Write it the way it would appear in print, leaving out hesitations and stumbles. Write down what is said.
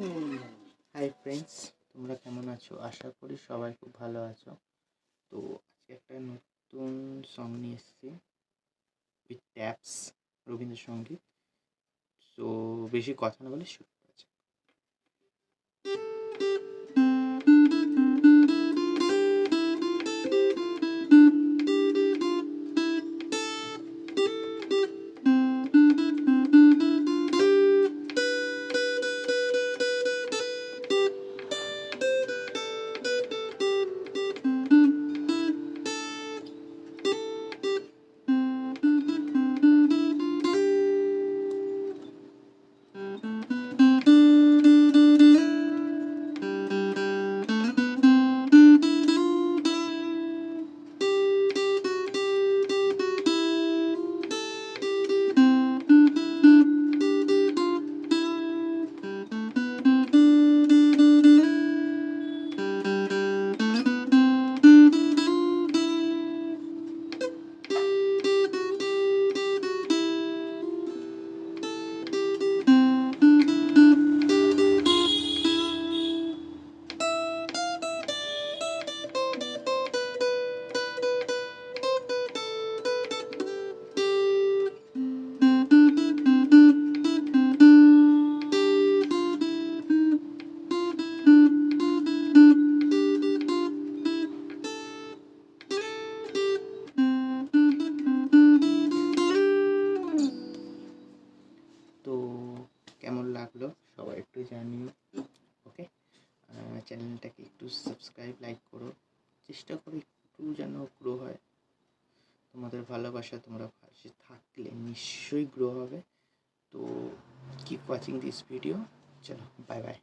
Hi friends, তোমরা কেমন আছো? আশা করি সবাই খুব ভালো আছো। তো আজকে একটা নতুন সং নিয়ে এসেছি উইথ ট্যাপস, রবীন্দ্রসঙ্গীত। তো বেশি কথা না বলে শুরু করা যাক। তো কেমন লাগলো সবাই একটু জানিও। ওকে, চ্যানেলটাকে একটু সাবস্ক্রাইব, লাইক করো। চেষ্টা করো একটু যেন গ্রো হয়। তোমাদের ভালোবাসা, তোমরা পাশে থাকলে নিশ্চয়ই গ্রো হবে। তো কিপ ওয়াচিং দিস ভিডিও। চলো, বাই বাই।